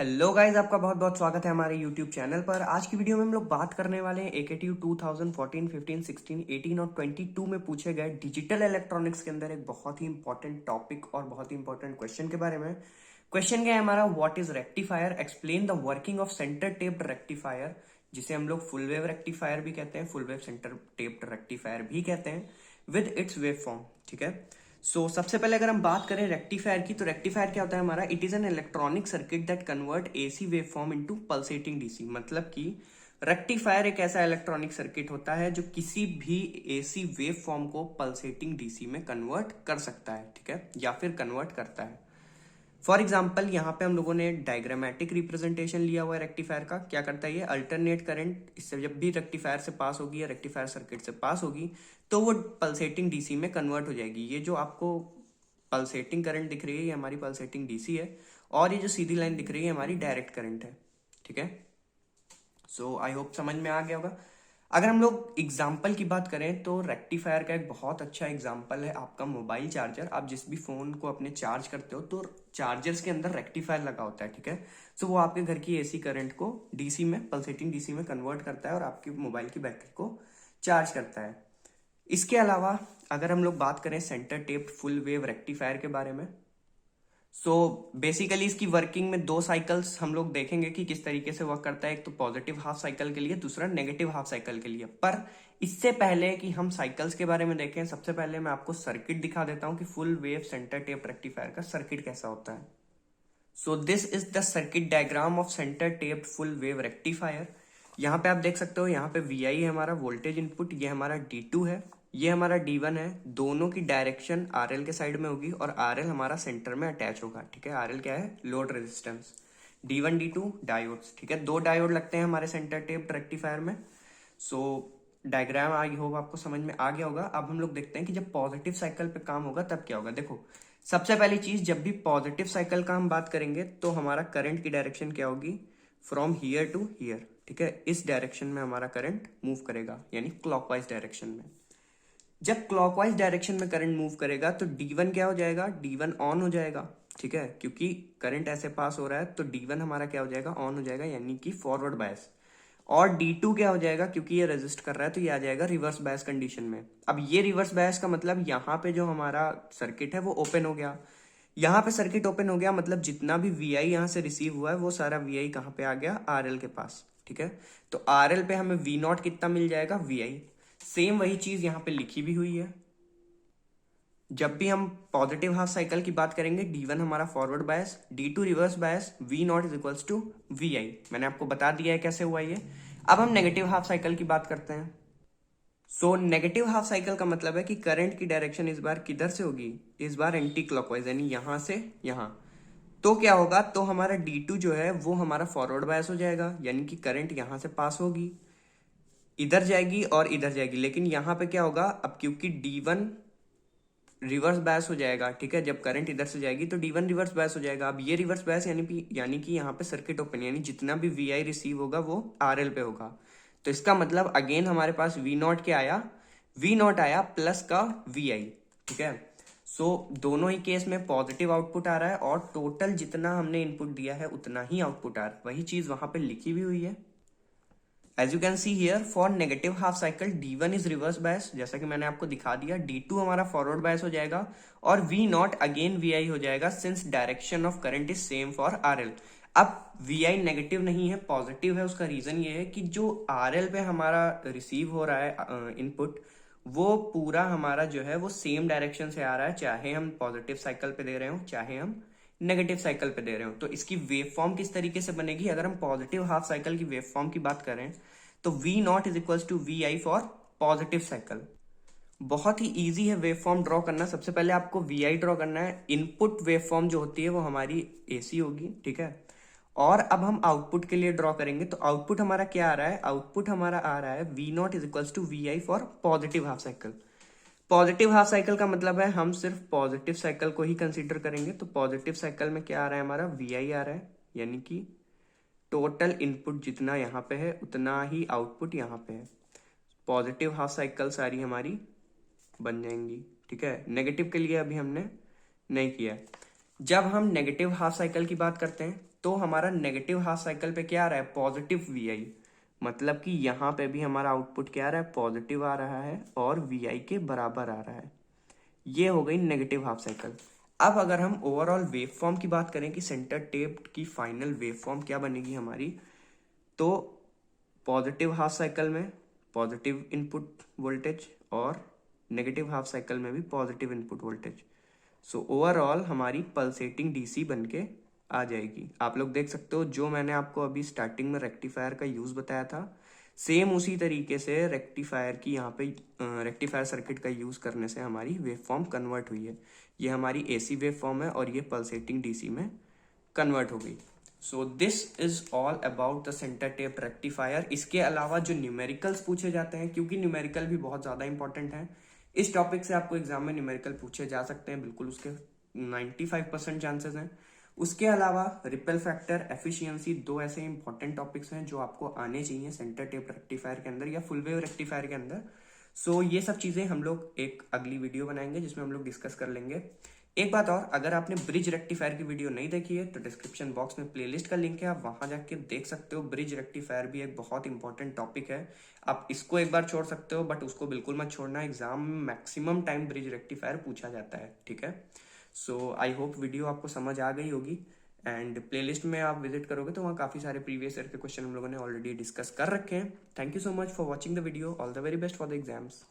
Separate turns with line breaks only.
Hello guys, आपका बहुत बहुत स्वागत है हमारे यूट्यूब चैनल पर। आज की वीडियो में हम लोग बात करने वाले हैं AKTU 2014, 15, 16, 18 और 22 में पूछे गए डिजिटल इलेक्ट्रॉनिक्स के अंदर एक बहुत ही इंपॉर्टेंट टॉपिक और बहुत ही इंपॉर्टेंट क्वेश्चन के बारे में। क्वेश्चन क्या है हमारा, what is rectifier, explain the working of centre taped rectifier, जिसे हम लोग फुल वेव रेक्टिफायर भी कहते हैं, full wave centre taped rectifier भी कहते हैं, विद इट्स वेव फॉर्म। ठीक है, सबसे पहले अगर हम बात करें रेक्टिफायर की, तो रेक्टिफायर क्या होता है हमारा, it is an electronic circuit that convert AC wave form into pulsating DC. मतलब कि रेक्टिफायर एक ऐसा इलेक्ट्रॉनिक सर्किट होता है जो किसी भी एसी वेव फॉर्म को पल्सेटिंग डीसी में कन्वर्ट कर सकता है, ठीक है, या फिर कन्वर्ट करता है। फॉर एग्जाम्पल यहाँ पे हम लोगों ने डायग्रामेटिक रिप्रेजेंटेशन लिया हुआ है रेक्टिफायर का। क्या करता है ये, अल्टरनेट करंट इससे जब भी रेक्टिफायर से पास होगी या रेक्टिफायर सर्किट से पास होगी तो वो पल्सेटिंग डीसी में कन्वर्ट हो जाएगी। ये जो आपको पल्सेटिंग करंट दिख रही है ये हमारी पल्सेटिंग डीसी है, और ये जो सीधी लाइन दिख रही है हमारी डायरेक्ट करंट है। ठीक है, सो आई होप समझ में आ गया होगा। अगर हम लोग एग्जाम्पल की बात करें तो रेक्टिफायर का एक बहुत अच्छा एग्जाम्पल है आपका मोबाइल चार्जर। आप जिस भी फोन को अपने चार्ज करते हो तो चार्जर्स के अंदर रेक्टिफायर लगा होता है। ठीक है, वो आपके घर की एसी करंट को डीसी में, पल्सेटिंग डीसी में कन्वर्ट करता है और आपकी मोबाइल की बैटरी को चार्ज करता है। इसके अलावा अगर हम लोग बात करें centre taped full wave rectifier के बारे में, बेसिकली इसकी वर्किंग में दो साइकिल्स हम लोग देखेंगे कि किस तरीके से वर्क करता है। एक तो पॉजिटिव हाफ साइकिल के लिए, दूसरा नेगेटिव हाफ साइकिल के लिए। पर इससे पहले कि हम साइकिल्स के बारे में देखें, सबसे पहले मैं आपको सर्किट दिखा देता हूं कि full wave centre tap rectifier का सर्किट कैसा होता है। This is the circuit diagram of centre taped full wave rectifier. यहाँ पे आप देख सकते हो, यहाँ पे VI है हमारा वोल्टेज इनपुट, ये हमारा D2 है, ये हमारा D1 है। दोनों की डायरेक्शन RL के साइड में होगी और RL हमारा सेंटर में अटैच होगा। ठीक है, RL क्या है, load resistance. D1 D2 diodes. ठीक है, दो डायोड लगते हैं हमारे सेंटर टेप रेक्टिफायर में। डायग्राम आई होप आपको समझ में आ गया होगा। अब हम लोग देखते हैं कि जब पॉजिटिव साइकिल पे काम होगा तब क्या होगा। देखो, सबसे पहली चीज, जब भी पॉजिटिव साइकिल का हम बात करेंगे तो हमारा करंट की डायरेक्शन क्या होगी, फ्रॉम हियर टू हियर। ठीक है, इस डायरेक्शन में हमारा करंट मूव करेगा, यानी क्लॉकवाइज डायरेक्शन में। जब क्लॉकवाइज डायरेक्शन में करंट मूव करेगा तो D1 क्या हो जाएगा, D1 ऑन हो जाएगा। ठीक है, क्योंकि करंट ऐसे पास हो रहा है तो D1 हमारा क्या हो जाएगा, ऑन हो जाएगा, यानी कि फॉरवर्ड बायस। और D2 क्या हो जाएगा, क्योंकि ये रेजिस्ट कर रहा है तो ये आ जाएगा रिवर्स बायस कंडीशन में। अब ये रिवर्स बायस का मतलब यहाँ पे जो हमारा सर्किट है वो ओपन हो गया। यहाँ पे सर्किट ओपन हो गया मतलब जितना भी VI यहाँ से रिसीव हुआ है वो सारा VI कहाँ पे आ गया, RL के पास। ठीक है, तो RL पे हमें V0 कितना मिल जाएगा, VI। सेम वही चीज यहाँ पे लिखी भी हुई है। जब भी हम पॉजिटिव हाफ साइकिल की बात करेंगे, D1 हमारा forward bias, D2 reverse bias, V0 is equals to VI। मैंने आपको बता दिया है कैसे हुआ ये। अब हम नेगेटिव हाफ साइकिल की बात करते हैं। नेगेटिव हाफ साइकिल का मतलब है कि करंट की डायरेक्शन इस बार किधर से होगी, इस बार एंटी क्लॉकवाइज, यानी यहां से यहां। तो क्या होगा, तो हमारा D2 जो है वो हमारा फॉरवर्ड बायस हो जाएगा, यानी कि करंट यहां से पास होगी, इधर जाएगी और इधर जाएगी। लेकिन यहां पे क्या होगा, अब क्योंकि D1 रिवर्स बायस हो जाएगा। ठीक है, जब करंट इधर से जाएगी तो D1 रिवर्स बायस हो जाएगा। अब ये रिवर्स बायस यानी कि यहाँ पे सर्किट ओपन, यानी जितना भी VI रिसीव होगा वो RL पे होगा। तो इसका मतलब अगेन हमारे पास V0 क्या आया, V0 आया प्लस का VI। ठीक है, दोनों ही केस में पॉजिटिव आउटपुट आ रहा है और टोटल जितना हमने इनपुट दिया है उतना ही आउटपुट आ रहा है। वही चीज वहां पे लिखी भी हुई है। As you can see here, for negative half cycle D1 is reverse bias, जैसा कि मैंने आपको दिखा दिया। D2 हमारा फॉरवर्ड बायस हो जाएगा और V0 अगेन VI हो जाएगा, since direction of current is same for RL। अब VI नेगेटिव नहीं है, पॉजिटिव है। उसका रीजन ये है कि जो RL पे हमारा रिसीव हो रहा है इनपुट, वो पूरा हमारा जो है वो सेम डायरेक्शन से आ रहा है, चाहे हम पॉजिटिव साइकिल पे दे रहे हो चाहे हम नेगेटिव साइकिल पे दे रहे हो। तो इसकी वेव फॉर्म किस तरीके से बनेगी, अगर हम पॉजिटिव हाफ साइकिल की वेव फॉर्म की बात करें तो V0 is equal to VI for positive cycle. बहुत ही इजी है वेव फॉर्म ड्रॉ करना। सबसे पहले आपको VI ड्रॉ करना है। इनपुट वेव फॉर्म जो होती है वो हमारी AC होगी। ठीक है, और अब हम आउटपुट के लिए ड्रॉ करेंगे। तो आउटपुट हमारा क्या आ रहा है, आउटपुट हमारा आ रहा है V0 is equal to VI for positive half cycle. Positive half cycle का मतलब है हम सिर्फ पॉजिटिव साइकिल को ही कंसीडर करेंगे। तो पॉजिटिव साइकिल में क्या आ रहा है, हमारा VI आ रहा है, यानी कि टोटल इनपुट जितना यहाँ पे है उतना ही आउटपुट यहाँ पे है। पॉजिटिव हाफ साइकिल सारी हमारी बन जाएंगी। ठीक है, नेगेटिव के लिए अभी हमने नहीं किया। जब हम नेगेटिव हाफ साइकिल की बात करते हैं तो हमारा नेगेटिव हाफ साइकिल पे क्या आ रहा है, पॉजिटिव वी, मतलब कि यहाँ पे भी हमारा आउटपुट क्या आ रहा है, पॉजिटिव आ रहा है और वी के बराबर आ रहा है। ये हो गई नेगेटिव हाफ साइकिल। अब अगर हम ओवरऑल वेव फॉर्म की बात करें कि सेंटर टेप की फाइनल वेव फॉर्म क्या बनेगी हमारी, तो पॉजिटिव हाफ साइकिल में पॉजिटिव इनपुट वोल्टेज और नेगेटिव हाफ साइकिल में भी positive input voltage. So overall हमारी पल्सेटिंग डीसी बनके आ जाएगी। आप लोग देख सकते हो जो मैंने आपको अभी स्टार्टिंग में रेक्टिफायर का यूज बताया था, सेम उसी तरीके से रेक्टिफायर की यहाँ पे रेक्टिफायर सर्किट का यूज करने से हमारी वेव फॉर्म कन्वर्ट हुई है। ये हमारी एसी वेव फॉर्म है और ये पल्सेटिंग डीसी में कन्वर्ट हो गई। So this is all about the centre tap rectifier. इसके अलावा जो न्यूमेरिकल्स पूछे जाते हैं, क्योंकि न्यूमेरिकल भी बहुत ज्यादा इंपॉर्टेंट है, इस टॉपिक से आपको एग्जाम में न्यूमेरिकल पूछे जा सकते हैं, बिल्कुल उसके 95% चांसेस हैं। उसके अलावा रिपेल फैक्टर, एफिशिएंसी, दो ऐसे इंपॉर्टेंट टॉपिक्स हैं जो आपको आने चाहिए सेंटर टेप रेक्टिफायर के अंदर या फुल वेव रेक्टिफायर के अंदर। सो ये सब चीजें हम लोग एक अगली वीडियो बनाएंगे जिसमें हम लोग डिस्कस कर लेंगे। एक बात और, अगर आपने ब्रिज रेक्टिफायर की वीडियो नहीं देखी है तो डिस्क्रिप्शन बॉक्स में प्लेलिस्ट का लिंक है, आप वहां जाके देख सकते हो। ब्रिज रेक्टिफायर भी एक बहुत इंपॉर्टेंट टॉपिक है, आप इसको एक बार छोड़ सकते हो बट उसको बिल्कुल मत छोड़ना, एग्जाम में मैक्सिमम टाइम ब्रिज रेक्टिफायर पूछा जाता है, ठीक है। सो आई होप वीडियो आपको समझ आ गई होगी एंड प्लेलिस्ट में आप विजिट करोगे तो वहाँ काफी सारे प्रीवियस ईयर के क्वेश्चन हम लोगों ने ऑलरेडी डिस्कस कर रखे हैं। Thank you so much for watching the video, all the very best for the exams.